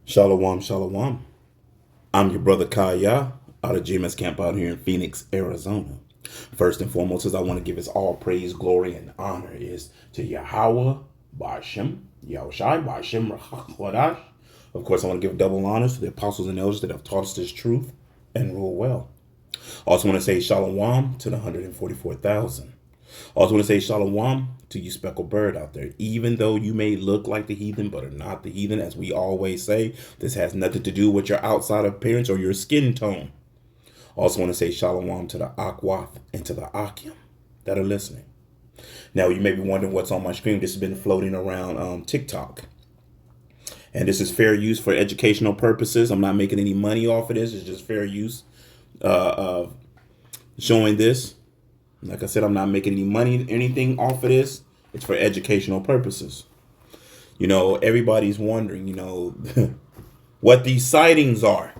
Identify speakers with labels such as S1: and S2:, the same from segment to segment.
S1: Shalom, shalom. I'm your brother Kaya out of GMS Camp out here in Phoenix, Arizona. First and foremost, as I want to give his all praise, glory, and honor is to Yahweh, Ba'ashem, Yahushai, Ba'ashem, Rachakodash. Of course, I want to give double honors to the apostles and elders that have taught us this truth and rule well. Also want to say shalom to the 144,000. Also want to say shalom to you speckled bird out there. Even though you may look like the heathen but are not the heathen, as we always say, this has nothing to do with your outside appearance or your skin tone. Also want to say shalom to the Akwath and to the Akim that are listening. Now, you may be wondering what's on my screen. This has been floating around TikTok. And this is fair use for educational purposes. I'm not making any money off of this. It's just fair use of showing this. Like I said, I'm not making any money, anything off of this. It's for educational purposes. You know, everybody's wondering, what these sightings are.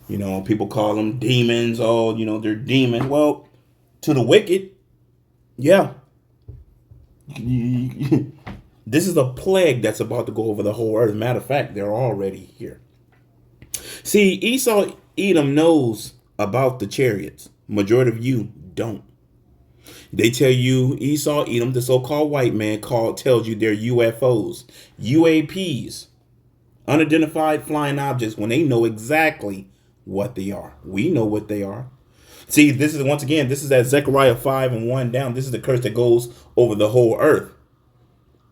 S1: You know, people call them demons. Oh, they're demons. Well, to the wicked, yeah. This is a plague that's about to go over the whole earth. Matter of fact, they're already here. See, Esau, Edom knows about the chariots. Majority of you don't. They tell you Esau, Edom, the so-called white man, tells you they're UFOs, UAPs, unidentified flying objects, when they know exactly what they are. We know what they are. See, this is that Zachariah 5 and 1 down. This is the curse that goes over the whole earth.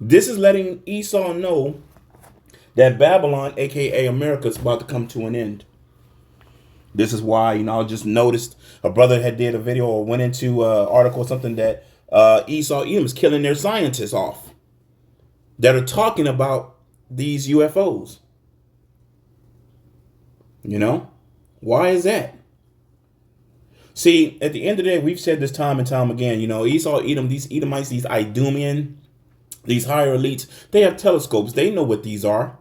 S1: This is letting Esau know that Babylon, aka America, is about to come to an end. This is why, I just noticed a brother had did a video or went into an article or something that Esau, Edom is killing their scientists off that are talking about these UFOs. Why is that? See, at the end of the day, we've said this time and time again, Esau, Edom, these Edomites, these Idumean, these higher elites, they have telescopes. They know what these are.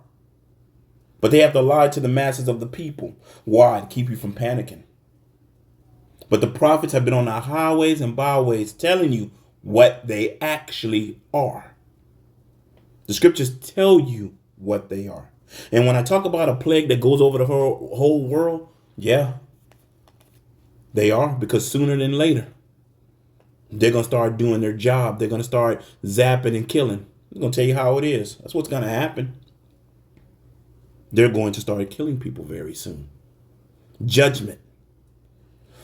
S1: But they have to lie to the masses of the people. Why? To keep you from panicking. But the prophets have been on the highways and byways telling you what they actually are. The scriptures tell you what they are. And when I talk about a plague that goes over the whole world, yeah, they are. Because sooner than later, they're going to start doing their job. They're going to start zapping and killing. I'm going to tell you how it is. That's what's going to happen. They're going to start killing people very soon. Judgment.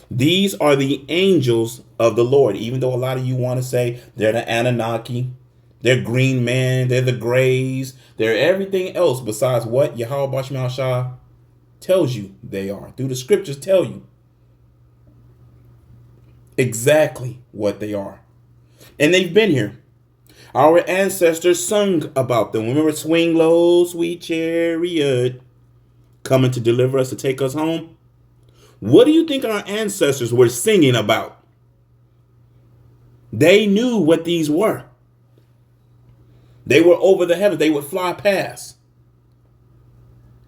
S1: These are the angels of the Lord. Even though a lot of you want to say they're the Anunnaki, they're green man, they're the grays, they're everything else besides what Yahweh Bashmal Shah tells you they are. Through the scriptures tell you exactly what they are. And they've been here. Our ancestors sung about them. Remember, swing low, sweet chariot, coming to deliver us, to take us home. What do you think our ancestors were singing about? They knew what these were. They were over the heavens. They would fly past.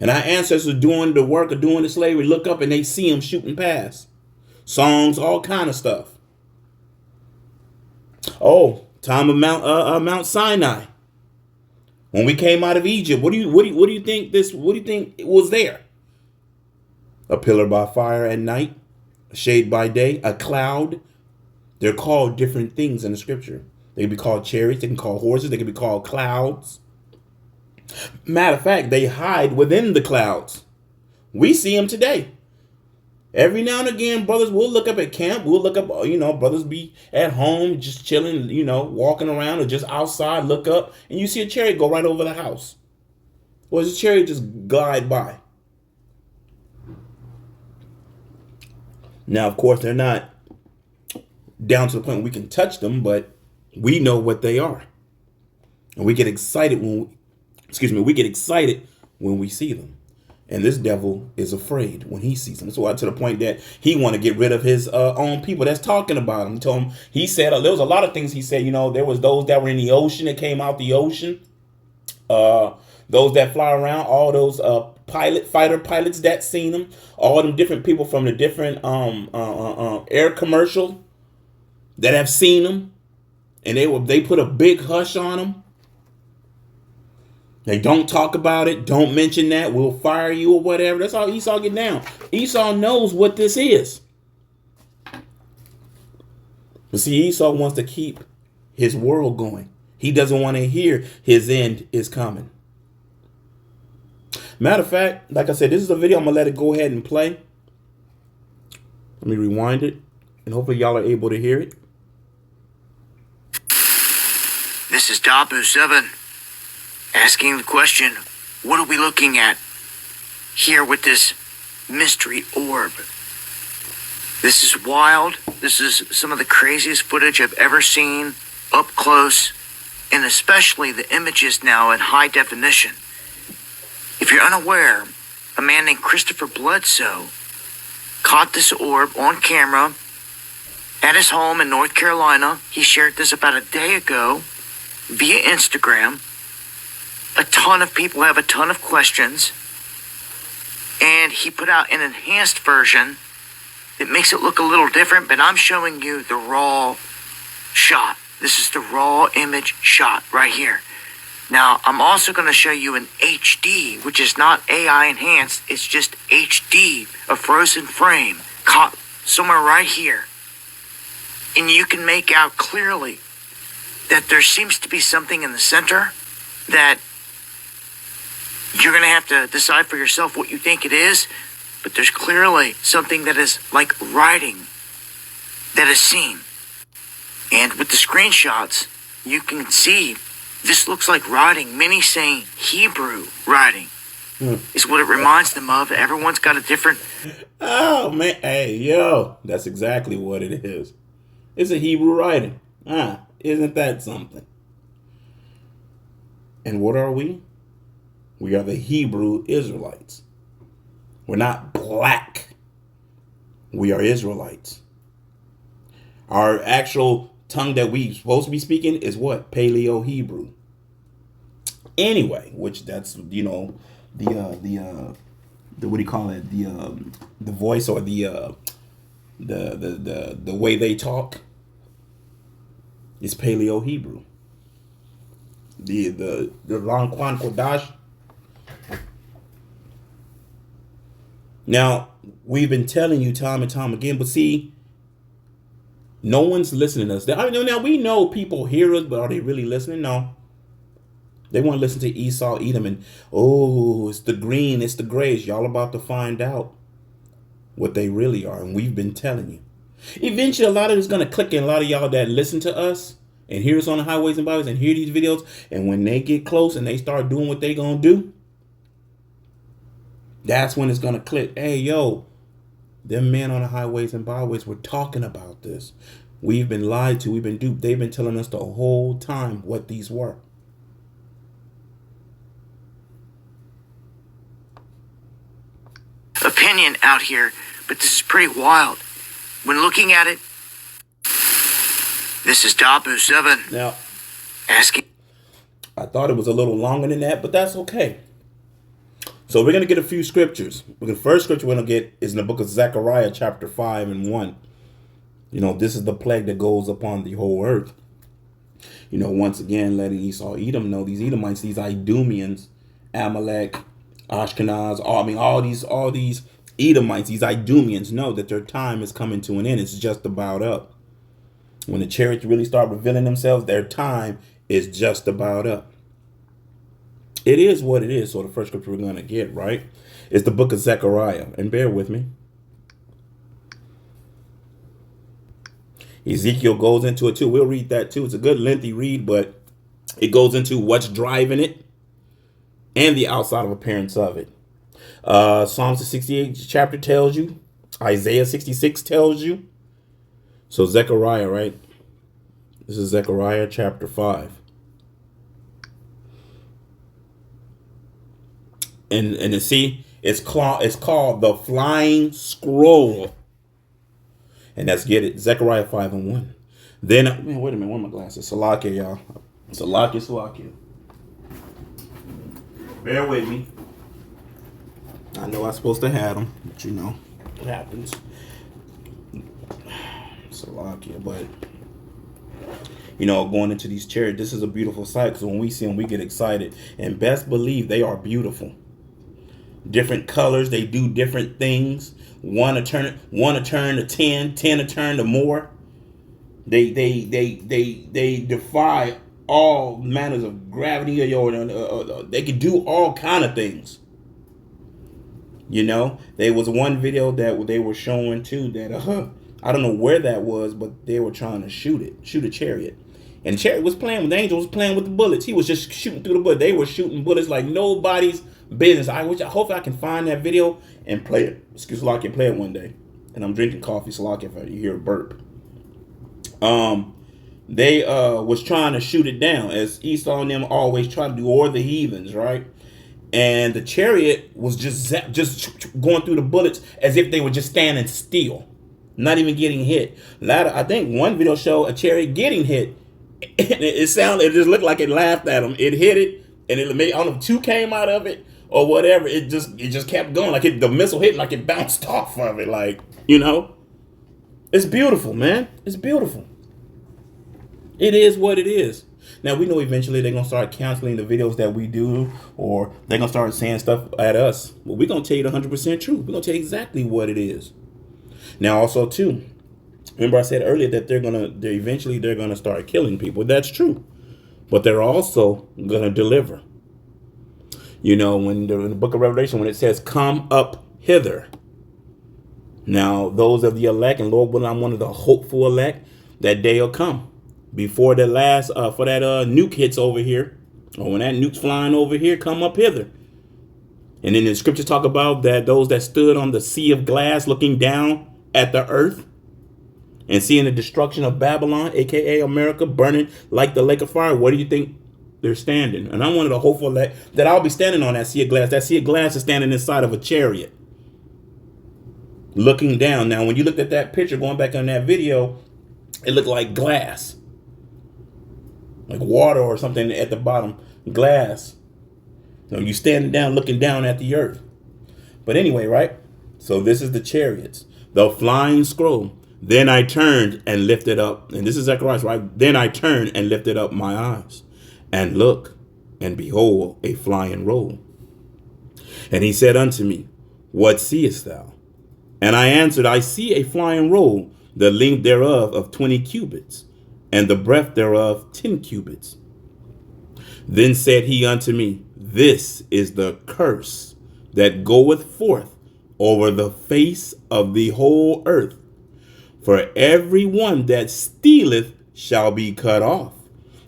S1: And our ancestors doing the work of doing the slavery, look up and they see them shooting past. Songs, all kind of stuff. Oh, time of Mount Sinai. When we came out of Egypt, what do you think it was there? A pillar by fire at night, a shade by day, a cloud. They're called different things in the scripture. They can be called chariots, they can be called horses, they can be called clouds. Matter of fact, they hide within the clouds. We see them today. Every now and again, brothers will look up at camp. We'll look up, brothers be at home, just chilling, walking around or just outside, look up, and you see a chariot go right over the house. Or does a chariot just glide by? Now, of course, they're not down to the point where we can touch them, but we know what they are. And we get excited when we see them. And this devil is afraid when he sees them. That's why, to the point that he want to get rid of his own people that's talking about him. He said there was a lot of things he said. There was those that were in the ocean that came out the ocean. Those that fly around, all those fighter pilots that seen them, all them different people from the different air commercial that have seen them, and they put a big hush on them. They don't talk about it. Don't mention that. We'll fire you or whatever. That's how Esau get down. Esau knows what this is. But see, Esau wants to keep his world going. He doesn't want to hear his end is coming. Matter of fact, like I said, this is a video. I'm going to let it go ahead and play. Let me rewind it. And hopefully y'all are able to hear it.
S2: This is Dabu7 asking the question, what are we looking at here with this mystery orb? This is wild. This is some of the craziest footage I've ever seen up close, and especially the images now in high definition. If you're unaware, a man named Christopher Bledsoe caught this orb on camera at his home in North Carolina. He shared this about a day ago via Instagram. A ton of people have a ton of questions, and he put out an enhanced version that makes it look a little different, but I'm showing you the raw shot. This is the raw image shot right here. Now, I'm also going to show you an HD, which is not AI enhanced. It's just HD, a frozen frame, caught somewhere right here. And you can make out clearly that there seems to be something in the center that you're going to have to decide for yourself what you think it is. But there's clearly something that is like writing that is seen. And with the screenshots, you can see this looks like writing. Many saying Hebrew writing is what it reminds them of. Everyone's got a different...
S1: Oh, man. Hey, yo. That's exactly what it is. It's a Hebrew writing. Isn't that something? And what are we? We are the Hebrew Israelites. We're not black. We are Israelites. Our actual tongue that we supposed to be speaking is what? Paleo-Hebrew. Anyway, which that's, you know, the what do you call it? The voice or the way they talk is Paleo-Hebrew. The Lanquan Kodash. Now, we've been telling you time and time again, but see, no one's listening to us. I mean, now we know people hear us, but are they really listening? No. They want to listen to Esau, Edom, and oh, it's the green, it's the grays. Y'all about to find out what they really are, and we've been telling you. Eventually, a lot of it's going to click in. A lot of y'all that listen to us and hear us on the highways and byways and hear these videos, and when they get close and they start doing what they going to do, that's when it's going to click. Hey, yo, them men on the highways and byways were talking about this. We've been lied to. We've been duped. They've been telling us the whole time what these were.
S2: Opinion out here, but this is pretty wild. When looking at it, this is Dabu7
S1: Now,
S2: asking.
S1: I thought it was a little longer than that, but that's okay. So we're going to get a few scriptures. The first scripture we're going to get is in the book of Zachariah, chapter 5 and 1. You know, this is the plague that goes upon the whole earth. You know, once again, letting Esau, Edom know, these Edomites, these Idumeans, Amalek, Ashkenaz, all these Edomites, these Idumeans know that their time is coming to an end. It's just about up. When the chariots really start revealing themselves, their time is just about up. It is what it is. So the first scripture we're going to get, right, is the book of Zechariah. And bear with me. Ezekiel goes into it too. We'll read that too. It's a good lengthy read, but it goes into what's driving it and the outside of appearance of it. Psalms 68 chapter tells you. Isaiah 66 tells you. So Zechariah, right? This is Zechariah chapter 5. And to see, it's called the flying scroll. And let's get it. Zechariah 5 and 1. Then, man, wait a minute. Where are my glasses? Salakia, y'all. Salakia. Bear with me. I know I'm supposed to have them, but you know, it happens. Salakia, but going into these chariots. This is a beautiful sight because when we see them, we get excited. And best believe they are beautiful. Different colors, they do different things. One to turn to 10, 10 to turn to more. They defy all manners of gravity. They can do all kind of things. There was one video that they were showing too that I don't know where that was, but they were trying to shoot a chariot. And the chariot was playing with the angel, was playing with the bullets. He was just shooting through the bullet. They were shooting bullets like nobody's business. I hope I can find that video and play it. Excuse me, I can play it one day. And I'm drinking coffee, so I can you hear a burp. They was trying to shoot it down, as Esau and them always try to do, or the heathens, right? And the chariot was just going through the bullets as if they were just standing still, not even getting hit. I think one video showed a chariot getting hit. It just looked like it laughed at them. It hit it, and it made, I don't know if two came out of it or whatever. It just kept going, like the missile hit, like it bounced off of it, like It's beautiful, man. It's beautiful. It is what it is. Now, we know eventually they're going to start canceling the videos that we do, or they're going to start saying stuff at us. But we're going to tell you the 100% truth. We're going to tell you exactly what it is. Now, also, too, remember I said earlier that they're going to start killing people. That's true. But they're also going to deliver. When in the book of Revelation, when it says, come up hither. Now, those of the elect, and Lord willing, I'm one of the hopeful elect, that day will come. Before the last, for that nuke hits over here, or when that nuke's flying over here, come up hither. And then the scriptures talk about that those that stood on the sea of glass looking down at the earth and seeing the destruction of Babylon, aka America, burning like the lake of fire. Where do you think they're standing? And I'm one of the hopeful that I'll be standing on that sea of glass. That sea of glass is standing inside of a chariot, looking down. Now, when you looked at that picture, going back on that video, it looked like glass. Like water or something at the bottom. Glass. You standing down, looking down at the earth. But anyway, right? So this is the chariots. The flying scroll. Then I turned and lifted up. And this is Zachariah, right? Then I turned and lifted up my eyes. And look, and behold, a flying roll. And he said unto me, what seest thou? And I answered, I see a flying roll, the length thereof of 20 cubits. And the breadth thereof 10 cubits. Then said he unto me, this is the curse that goeth forth over the face of the whole earth. For every one that stealeth shall be cut off,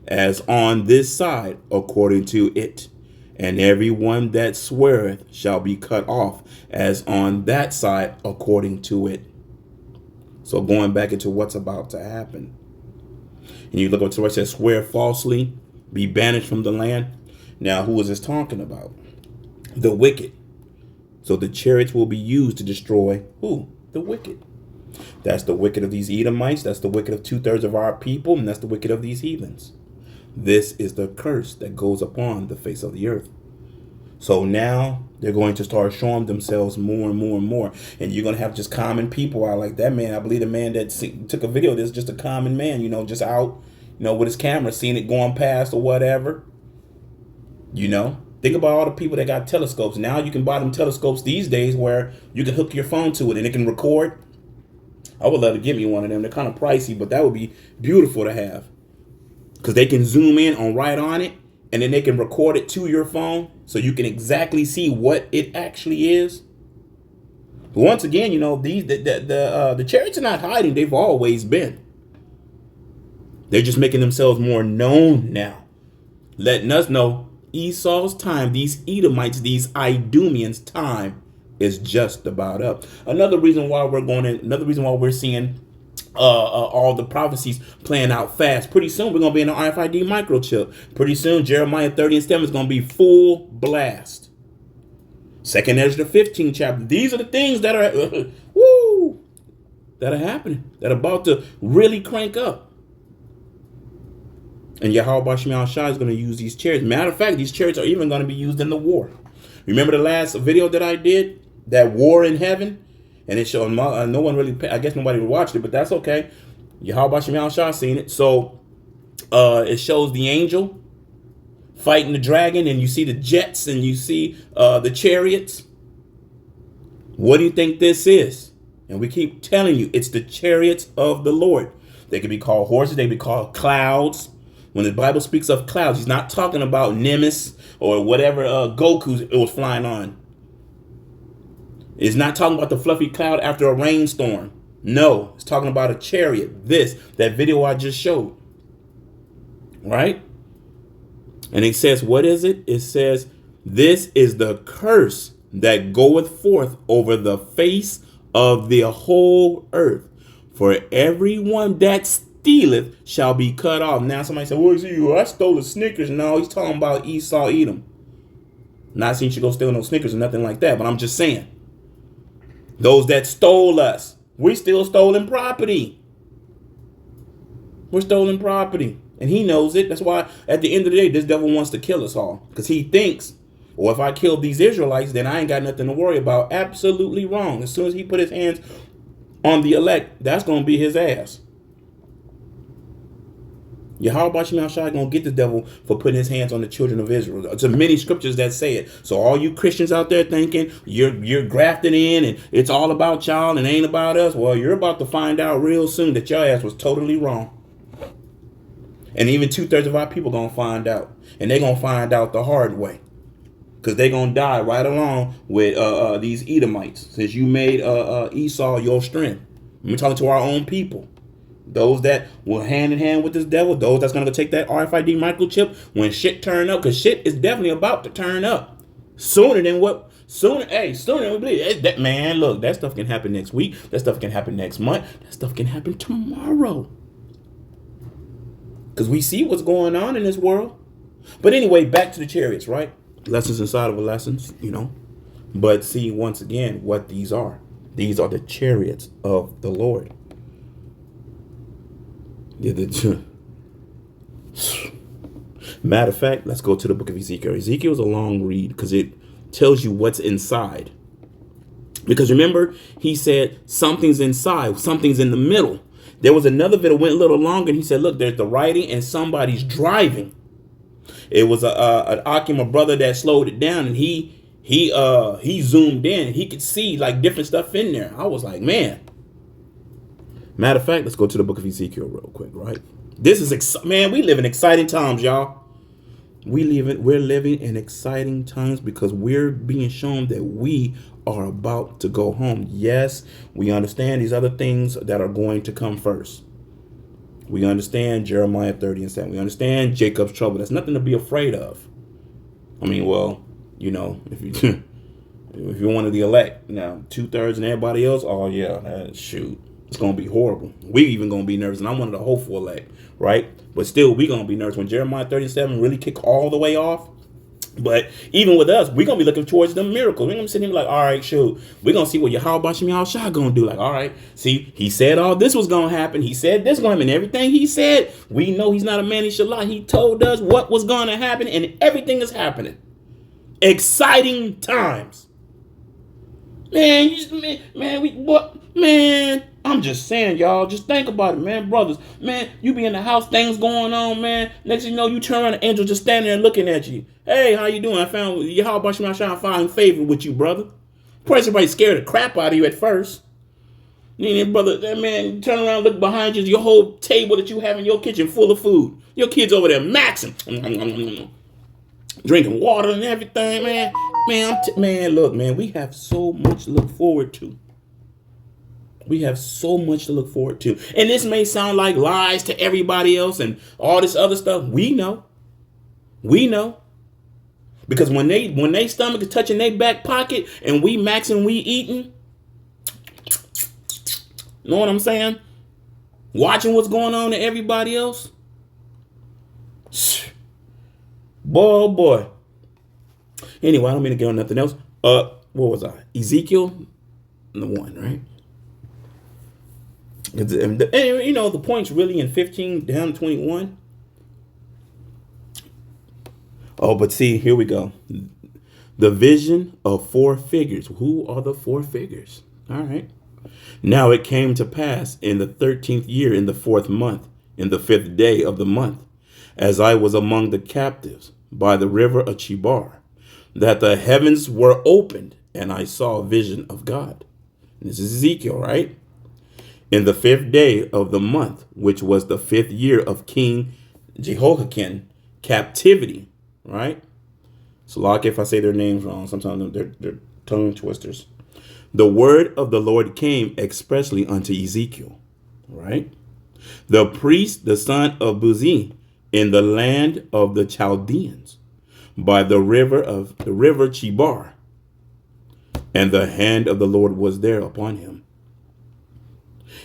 S1: as on this side according to it. And every one that sweareth shall be cut off, as on that side according to it. So going back into what's about to happen. And you look up to where it says, swear falsely, be banished from the land. Now, who is this talking about? The wicked. So the chariots will be used to destroy who? The wicked. That's the wicked of these Edomites. That's the wicked of 2/3 of our people. And that's the wicked of these heathens. This is the curse that goes upon the face of the earth. So now they're going to start showing themselves more and more and more. And you're going to have just common people out like that man. I believe the man that took a video of this, just a common man, just out, with his camera, seeing it going past or whatever. Think about all the people that got telescopes. Now you can buy them telescopes these days where you can hook your phone to it and it can record. I would love to give me one of them. They're kind of pricey, but that would be beautiful to have. Because they can zoom in right on it, and then they can record it to your phone so you can exactly see what it actually is. But once again, the chariots are not hiding. They've always been. They're just making themselves more known now, letting us know Esau's time, these Edomites, these Idumeans' time is just about up. Another reason why we're seeing all the prophecies playing out fast. Pretty soon we're going to be in an RFID microchip. Pretty soon Jeremiah 30 and 7 is going to be full blast. 2nd Ezra the 15th chapter. These are the things that are that are happening, that are about to really crank up. And Yahweh Shemel Shai is going to use these chariots. Matter of fact, these chariots are even going to be used in the war. Remember the last video that I did? That war in heaven? And it showed no one really, I guess nobody watched it, but that's okay. Yahweh Shemel Shai seen it. So it shows the angel fighting the dragon, and you see the jets, and you see the chariots. What do you think this is? And we keep telling you, it's the chariots of the Lord. They can be called horses. They can be called clouds. When the Bible speaks of clouds, he's not talking about Nemesis or whatever Goku was flying on. It's not talking about the fluffy cloud after a rainstorm. No, it's talking about a chariot. That video I just showed. Right? And it says, what is it? It says, this is the curse that goeth forth over the face of the whole earth. For everyone that stealeth shall be cut off. Now somebody said, well, see, I stole a Snickers. No, he's talking about Esau, Edom. Not saying you should go steal no Snickers or nothing like that, but I'm just saying. Those that stole us, we still stolen property. We're stolen property. And he knows it. That's why at the end of the day, this devil wants to kill us all. Because he thinks, well, if I kill these Israelites, then I ain't got nothing to worry about. Absolutely wrong. As soon as he put his hands on the elect, that's going to be his ass. Yahweh Shai going to get the devil for putting his hands on the children of Israel. There's many scriptures that say it. So all you Christians out there thinking you're grafted in and it's all about y'all and ain't about us, well, you're about to find out real soon that your ass was totally wrong. And even 2/3 of our people going to find out. And they're going to find out the hard way. Because they're going to die right along with these Edomites. Since you made Esau your strength. We're talking to our own people. Those that were hand in hand with this devil. Those that's going to take that RFID microchip when shit turn up. Because shit is definitely about to turn up. Sooner than we believe. That, man, look, that stuff can happen next week. That stuff can happen next month. That stuff can happen tomorrow. Because we see what's going on in this world. But anyway, back to the chariots, right? Lessons inside of a lessons, But see, once again, what these are. These are the chariots of the Lord. Matter of fact, let's go to the book of Ezekiel. Ezekiel is a long read because it tells you what's inside. Because remember, he said something's inside, something's in the middle. There was another video went a little longer, and he said, look, there's the writing and somebody's driving. It was an Akim, a brother that slowed it down, and he zoomed in. And he could see like different stuff in there. I was like, man. Matter of fact, let's go to the book of Ezekiel real quick, right? This is man, we live in exciting times, y'all. We're living in exciting times because we're being shown that we are about to go home. Yes, we understand these other things that are going to come first. We understand Jeremiah 30 and 7. We understand Jacob's trouble. That's nothing to be afraid of. I mean, well, if you're one of the elect, now 2/3 and everybody else, oh yeah, shoot, it's gonna be horrible. We even gonna be nervous, and I'm one of the hopeful elect, right? But still, we gonna be nervous when Jeremiah 37 really kick all the way off. But even with us, we're going to be looking towards the miracles. We're going to be sitting here like, all right, shoot. We're going to see what Yahweh Shai going to do. Like, all right, see, he said all this was going to happen. He said this was going to happen. Everything he said, we know he's not a man, he shall lie. He told us what was going to happen, and everything is happening. Exciting times. Man, I'm just saying, y'all, just think about it, man. Brothers, man, you be in the house, things going on, man. Next thing you know, you turn around, an angel just standing there looking at you. Hey, how you doing? I found Yahweh Shai find favor with you, brother. Probably somebody scared the crap out of you at first. Then, brother, that man, turn around, look behind you, your whole table that you have in your kitchen full of food. Your kids over there maxing, drinking water and everything, man. Man, look, man, we have so much to look forward to. We have so much to look forward to. And this may sound like lies to everybody else and all this other stuff. We know. Because when they stomach is touching their back pocket and we maxing, we eating. Know what I'm saying? Watching what's going on to everybody else. Boy. Anyway, I don't mean to get on nothing else. What was I? Ezekiel, the one, right? And the point's really in 15 down to 21. Oh, but see, here we go. The vision of 4 figures. Who are the 4 figures? All right. Now it came to pass in the 13th year, in the 4th month, in the 5th day of the month, as I was among the captives by the river of Chebar, that the heavens were opened, and I saw a vision of God. This is Ezekiel, right? In the 5th day of the month, which was the 5th year of King Jehoiakim captivity, right? So, like if I say their names wrong, sometimes they're tongue twisters. The word of the Lord came expressly unto Ezekiel, right? The priest, the son of Buzi, in the land of the Chaldeans, by the river Chebar, and the hand of the Lord was there upon him.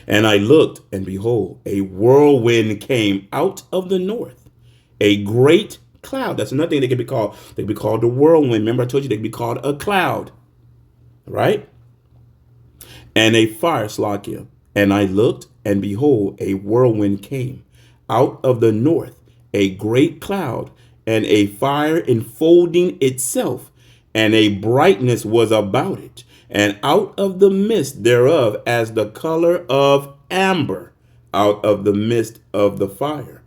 S1: And I looked, and behold, a whirlwind came out of the north, a great cloud. That's another thing they could be called. They could be called the whirlwind. Remember, I told you they could be called a cloud, right? And a fire, Slakia. And I looked, and behold, a whirlwind came out of the north, a great cloud, and a fire enfolding itself, and a brightness was about it, and out of the midst thereof as the color of amber, out of the midst of the fire.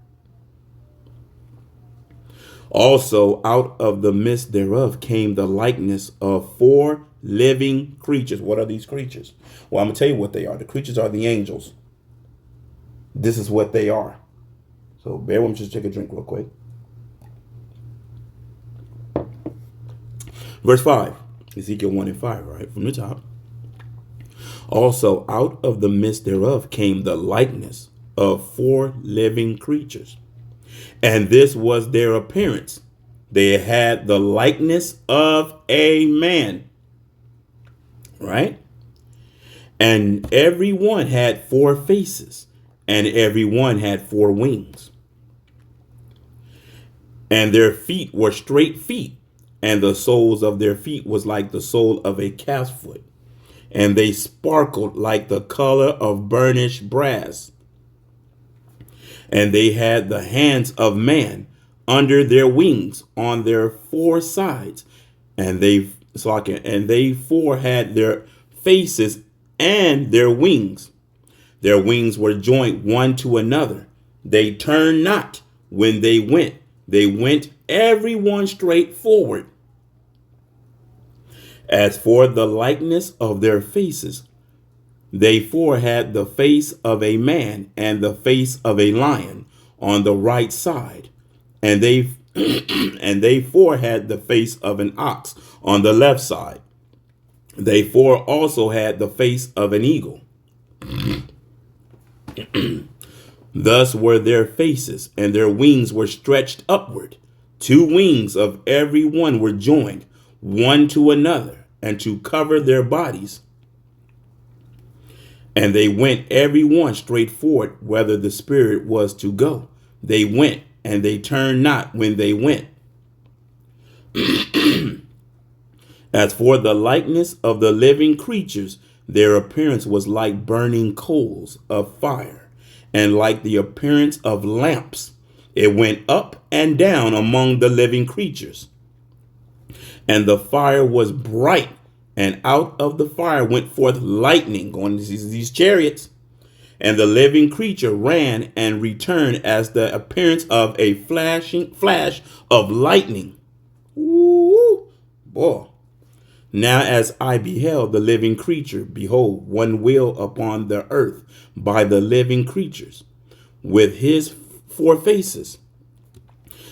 S1: Also out of the midst thereof came the likeness of 4 living creatures. What are these creatures? Well, I'm going to tell you what they are. The creatures are the angels. This is what they are. So bear with me, just take a drink real quick. Verse 5, Ezekiel 1 and 5, right from the top. Also out of the midst thereof came the likeness of 4 living creatures. And this was their appearance. They had the likeness of a man, right? And every one had 4 faces, and every one had 4 wings. And their feet were straight feet, and the soles of their feet was like the sole of a calf's foot. And they sparkled like the color of burnished brass. And they had the hands of man under their wings on their 4 sides. And they 4 had their faces and their wings. Their wings were joined one to another. They turned not when they went. They went every one straight forward. As for the likeness of their faces, they 4 had the face of a man and the face of a lion on the right side, and they and they 4 had the face of an ox on the left side. They 4 also had the face of an eagle. Thus were their faces, and their wings were stretched upward. 2 wings of every one were joined one to another, and to cover their bodies. And they went every one straight forward, whither the spirit was to go. They went, and they turned not when they went. As for the likeness of the living creatures, their appearance was like burning coals of fire, and like the appearance of lamps. It went up and down among the living creatures. And the fire was bright, and out of the fire went forth lightning, going to these chariots. And the living creature ran and returned as the appearance of a flash of lightning. Ooh, boy. Now as I beheld the living creature, behold, one wheel upon the earth by the living creatures, with his 4 faces.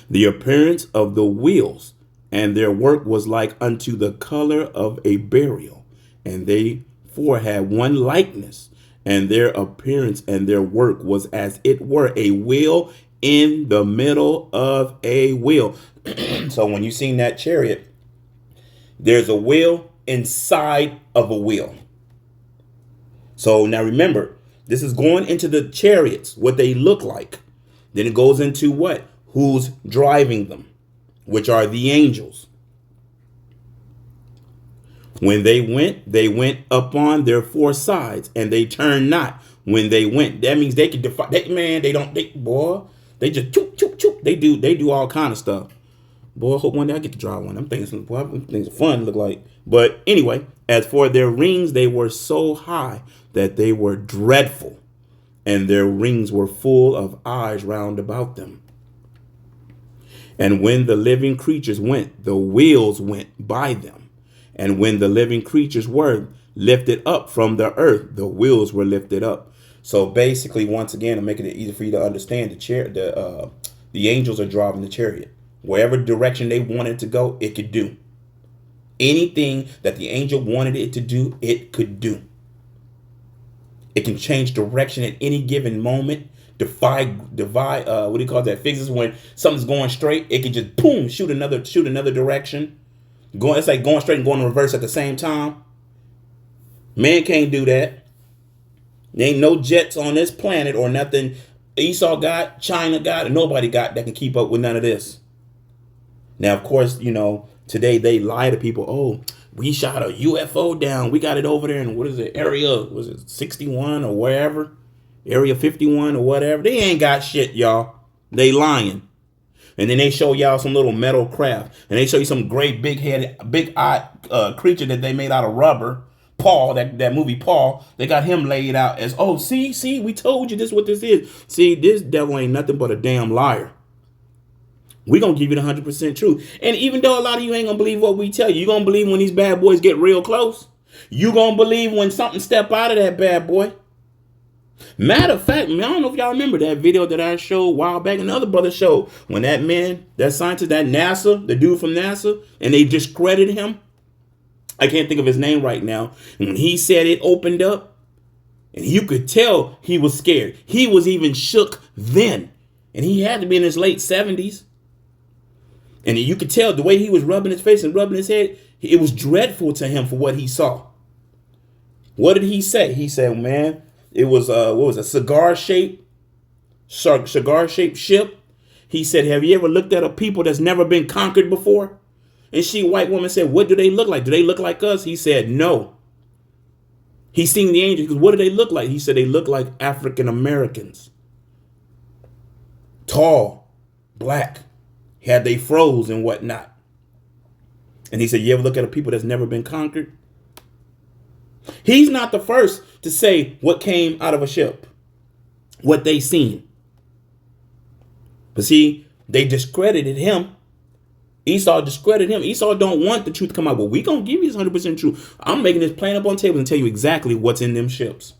S1: The appearance of the wheels and their work was like unto the color of a beryl, and they 4 had one likeness, and their appearance and their work was as it were a wheel in the middle of a wheel. So when you seen that chariot, there's a wheel inside of a wheel. So now remember, this is going into the chariots, what they look like. Then it goes into what? Who's driving them, which are the angels. When they went upon their 4 sides, and they turned not when they went. That means they can defy that, man. They just choop choop choop. They do all kind of stuff. Boy, I hope one day I get to drive one. I'm thinking, boy, things are fun look like. But anyway, as for their rings, they were so high that they were dreadful, and their rings were full of eyes round about them. And when the living creatures went, the wheels went by them. And when the living creatures were lifted up from the earth, the wheels were lifted up. So basically, once again, I'm making it easy for you to understand, the angels are driving the chariot. Wherever direction they wanted to go, it could do. Anything that the angel wanted it to do, it could do. It can change direction at any given moment. Divide, what do you call that? Physics, when something's going straight, it can just boom, shoot another direction. It's like going straight and going in reverse at the same time. Man can't do that. There ain't no jets on this planet or nothing Esau got, China got, and nobody got that can keep up with none of this. Now, of course, today they lie to people. Oh, we shot a UFO down. We got it over there in, what is it, area, was it 61 or wherever? Area 51 or whatever. They ain't got shit, y'all. They lying. And then they show y'all some little metal craft. And they show you some great big-eyed creature that they made out of rubber. Paul, that movie Paul, they got him laid out as, oh, see, we told you this is what this is. See, this devil ain't nothing but a damn liar. We're going to give you the 100% truth. And even though a lot of you ain't going to believe what we tell you, you're going to believe when these bad boys get real close. You're going to believe when something step out of that bad boy. Matter of fact, I don't know if y'all remember that video that I showed a while back, and the other brother showed, when that man, that scientist, that NASA, the dude from NASA, and they discredited him. I can't think of his name right now. And when he said it opened up, and you could tell he was scared. He was even shook then. And he had to be in his late 70s. And you could tell the way he was rubbing his face and rubbing his head, it was dreadful to him for what he saw. What did he say? He said, man, it was a cigar-shaped ship. He said, have you ever looked at a people that's never been conquered before? And white woman said, what do they look like? Do they look like us? He said, no. He seen the angels. Because what do they look like? He said, they look like African Americans. Tall, black, had they froze and whatnot. And he said, you ever look at a people that's never been conquered? He's not the first to say what came out of a ship, what they seen. But see, they discredited him. Esau discredited him. Esau don't want the truth to come out. But we going to give you this 100% truth. I'm making this plain up on the table and tell you exactly what's in them ships.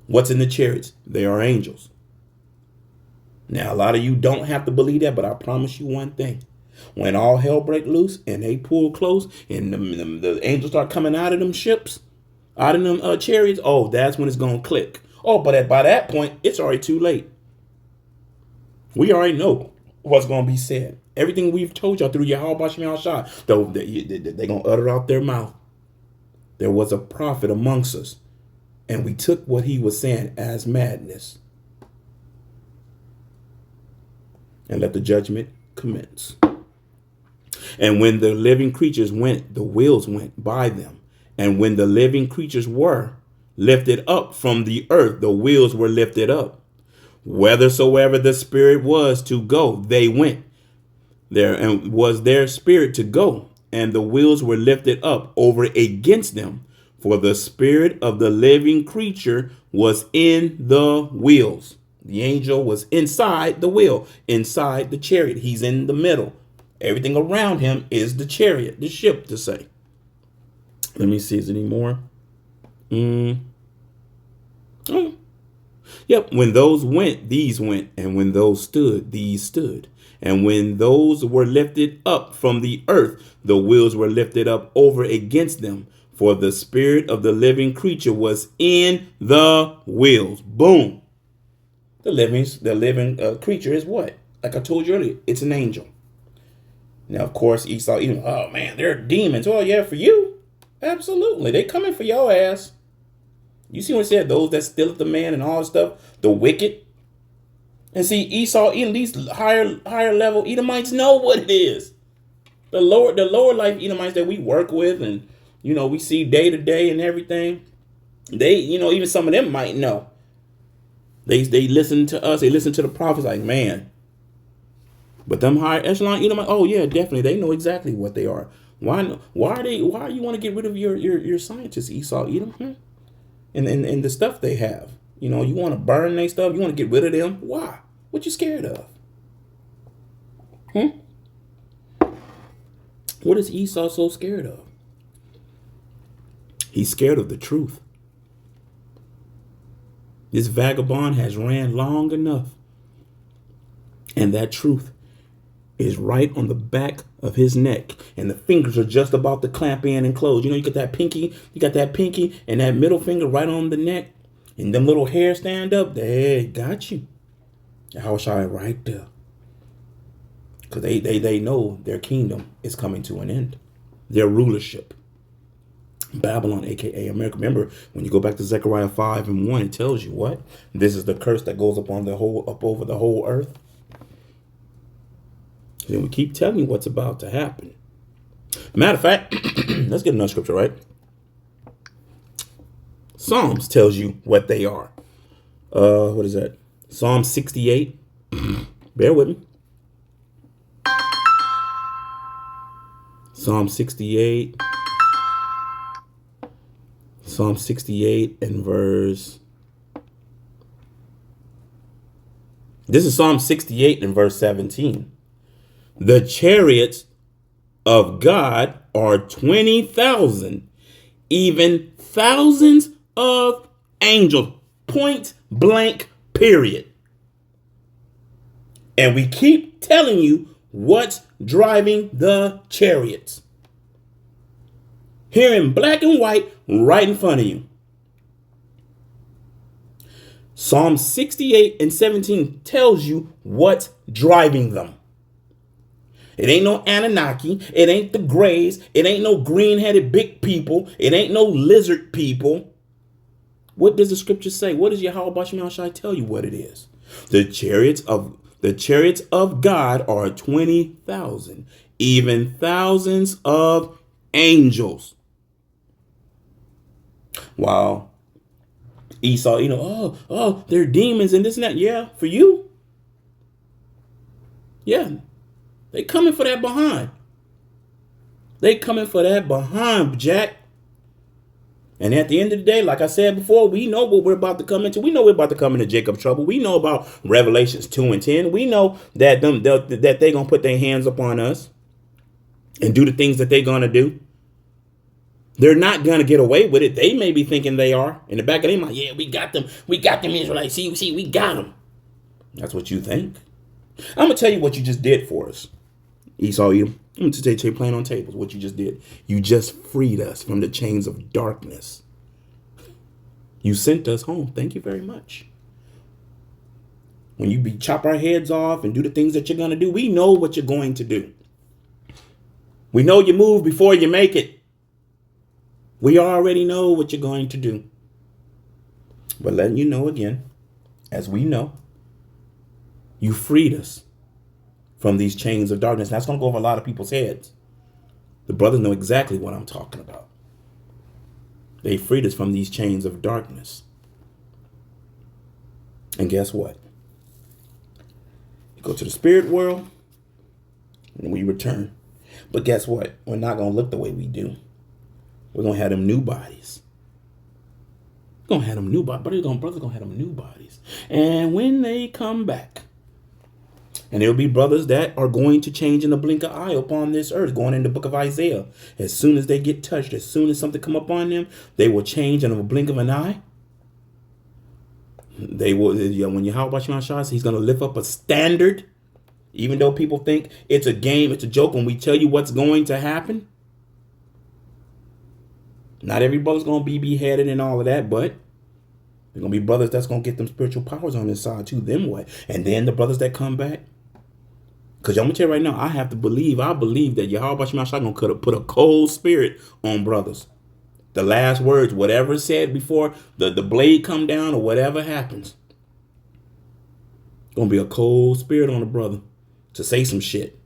S1: What's in the chariots. They are angels. Now, a lot of you don't have to believe that, but I promise you one thing. When all hell break loose and they pull close and the angels start coming out of them ships, out of them chariots, oh, that's when it's going to click. Oh, but by that point, it's already too late. We already know what's going to be said. Everything we've told y'all through Yahweh Bashem Yahshua, though they're going to utter out their mouth. There was a prophet amongst us, and we took what he was saying as madness. And let the judgment commence. And when the living creatures went, the wheels went by them. And when the living creatures were lifted up from the earth, the wheels were lifted up. Whithersoever the spirit was to go, they went. There and was their spirit to go, and the wheels were lifted up over against them. For the spirit of the living creature was in the wheels. The angel was inside the wheel, inside the chariot. He's in the middle. Everything around him is the chariot, the ship, to say. Let me see, is there any more? Yep, when those went, these went. And when those stood, these stood. And when those were lifted up from the earth, the wheels were lifted up over against them. For the spirit of the living creature was in the wheels. Boom. The living creature is what? Like I told you earlier, it's an angel. Now, of course, Esau, oh man, they're demons. Oh yeah, for you? Absolutely. They coming for your ass. You see what it said? Those that steal at the man and all that stuff, the wicked. And see, Esau, at least higher level Edomites know what it is. The lower life Edomites that we work with and, we see day to day and everything. They, even some of them might know. They listen to us. They listen to the prophets like, man. But them higher echelon Edomites, oh yeah, definitely. They know exactly what they are. Why you want to get rid of your scientists, Esau, Edom? And the stuff they have. You want to burn their stuff. You want to get rid of them. Why? What you scared of? What is Esau so scared of? He's scared of the truth. This vagabond has ran long enough. And that truth is right on the back of his neck. And the fingers are just about to clamp in and close. You know, you got that pinky and that middle finger right on the neck. And them little hairs stand up. They got you. How shall I right there? Because they know their kingdom is coming to an end. Their rulership. Babylon, aka America. Remember, when you go back to Zachariah 5:1, it tells you what? This is the curse that goes up over the whole earth. And we keep telling you what's about to happen. Matter of fact, let's get another scripture, right? Psalms tells you what they are. What is that? Psalm 68. Bear with me. Psalm 68. Psalm 68 and verse. This is Psalm 68 and verse 17. The chariots of God are 20,000, even thousands of angels. Point blank, period. And we keep telling you what's driving the chariots. Here in black and white, right in front of you. Psalm 68 and 17 tells you what's driving them. It ain't no Anunnaki. It ain't the Greys. It ain't no green-headed big people. It ain't no lizard people. What does the scripture say? What does Yahweh Bashim Shai tell you what it is? The chariots of God are 20,000, even thousands of angels. Wow. Esau, they're demons and this and that. Yeah, for you. Yeah. They coming for that behind. They coming for that behind, Jack. And at the end of the day, like I said before, we know what we're about to come into. We know we're about to come into Jacob's trouble. We know about Revelations 2 and 10. We know that they're going to put their hands upon us and do the things that they're going to do. They're not going to get away with it. They may be thinking they are. In the back of their mind, yeah, we got them. We got them Israelites. See, we got them. That's what you think. I'm going to tell you what you just did for us. Esau, I'm going to tell you playing on tables, what you just did. You just freed us from the chains of darkness. You sent us home. Thank you very much. When you chop our heads off and do the things that you're going to do, we know what you're going to do. We know you move before you make it. We already know what you're going to do. But letting you know again, as we know, you freed us from these chains of darkness. That's going to go over a lot of people's heads. The brothers know exactly what I'm talking about. They freed us from these chains of darkness. And guess what? You go to the spirit world and we return. But guess what? We're not going to look the way we do. We're going to have them new bodies. We're going to have them new bodies. Brothers going to have them new bodies. And when they come back, and there'll be brothers that are going to change in a blink of eye upon this earth, going in the book of Isaiah. As soon as they get touched, as soon as something come upon them, they will change in a blink of an eye. They will, when Yahweh Bashim Shai, he's going to lift up a standard. Even though people think it's a game, it's a joke, when we tell you what's going to happen. Not every brother's going to be beheaded and all of that, but there's going to be brothers that's going to get them spiritual powers on this side too. Them what? And then the brothers that come back. Because I'm going to tell you right now, I believe that Yahweh Bashim Shai going to put a cold spirit on brothers. The last words, whatever is said before the blade come down or whatever happens. Going to be a cold spirit on the brother to say some shit.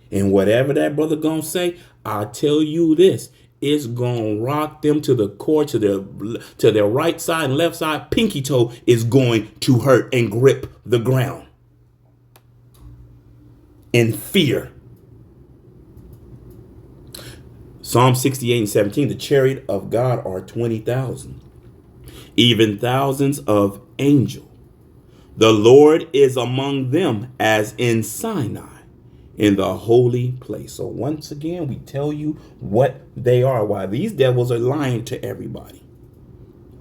S1: And whatever that brother going to say, I'll tell you this. It's going to rock them to the core, to their right side and left side. Pinky toe is going to hurt and grip the ground. In fear. Psalm 68 and 17, the chariot of God are 20,000, even thousands of angels. The Lord is among them as in Sinai, in the holy place. So once again, we tell you what they are. Why these devils are lying to everybody.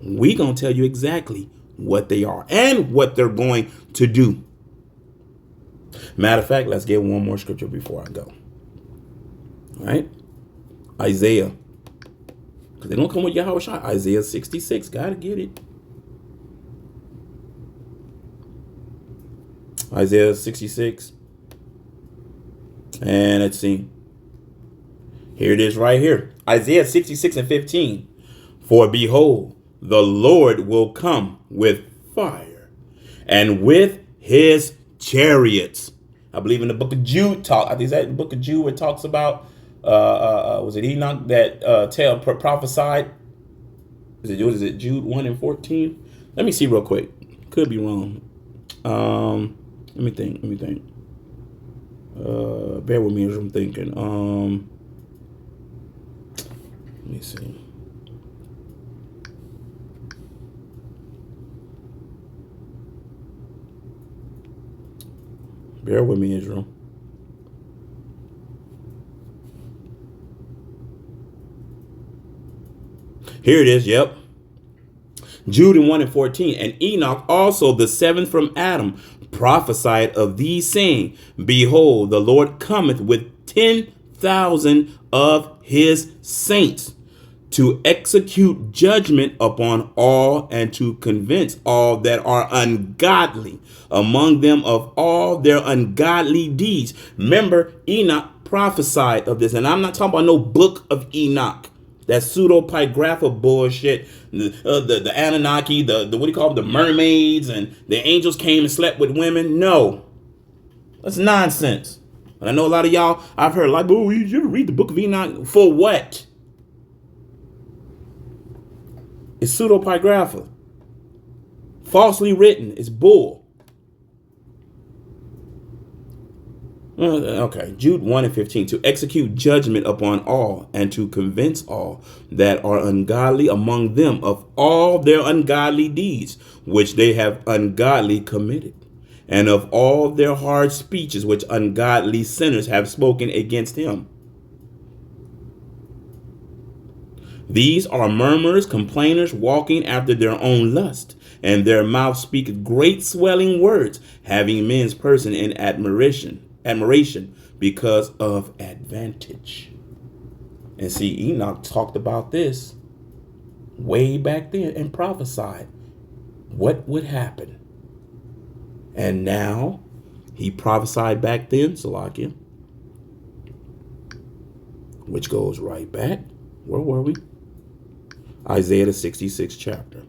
S1: We gonna tell you exactly what they are and what they're going to do. Matter of fact, let's get one more scripture before I go. All right, Isaiah, because they're gonna come with Yahweh Shai. Isaiah 66, gotta get it. Isaiah 66, and let's see. Here it is right here. Isaiah 66 and 15. For behold, the Lord will come with fire and with his chariots. I believe in the book of Jude I think that the book of Jude where it talks about was it Enoch that prophesied? Is it Jude 1 and 14? Let me see real quick. Could be wrong. Let me think. Bear with me as I'm thinking. Let me see. Bear with me, Israel. Here it is. Yep. Jude 1 and 14. And Enoch also, the seventh from Adam, prophesied of these, saying, behold, the Lord cometh with 10,000 of his saints to execute judgment upon all and to convince all that are ungodly among them of all their ungodly deeds. Remember, Enoch prophesied of this, and I'm not talking about no book of Enoch. That pseudepigrapha bullshit, the Anunnaki, the what do you call them, the mermaids, and the angels came and slept with women. No, that's nonsense. And I know a lot of y'all, I've heard like, oh, you ever read the book of Enoch? For what? It's pseudepigrapha. Falsely written. It's bull. Okay, Jude 1 and 15. To execute judgment upon all and to convince all that are ungodly among them of all their ungodly deeds, which they have ungodly committed, and of all their hard speeches, which ungodly sinners have spoken against him. These are murmurers, complainers, walking after their own lust, and their mouth speaketh great swelling words, having men's person in admiration because of advantage. And see, Enoch talked about this way back then and prophesied what would happen. And now he prophesied back then, Salakia, which goes right back. Where were we? Isaiah the 66th chapter.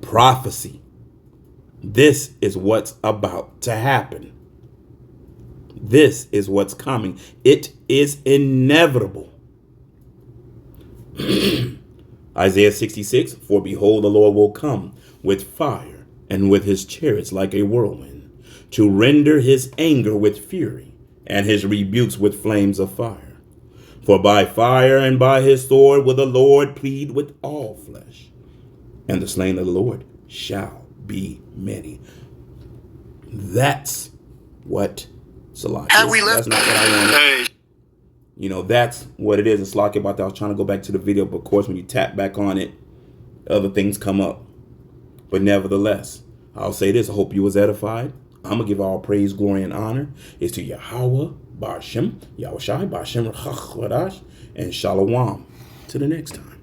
S1: Prophecy. This is what's about to happen. This is what's coming. It is inevitable. Isaiah 66, for behold, the Lord will come with fire and with his chariots like a whirlwind, to render his anger with fury and his rebukes with flames of fire. For by fire and by his sword will the Lord plead with all flesh, and the slain of the Lord shall be many. That's what Salakia. That's not what I wanted. You know, that's what it is. It's Salakia about that. I was trying to go back to the video, but of course, when you tap back on it, other things come up. But nevertheless, I'll say this. I hope you was edified. I'm going to give all praise, glory, and honor is to Yahweh, Ba'ashem, Yahweh Shai, Ba'ashem, Chachwadash, and Shalom. To the next time.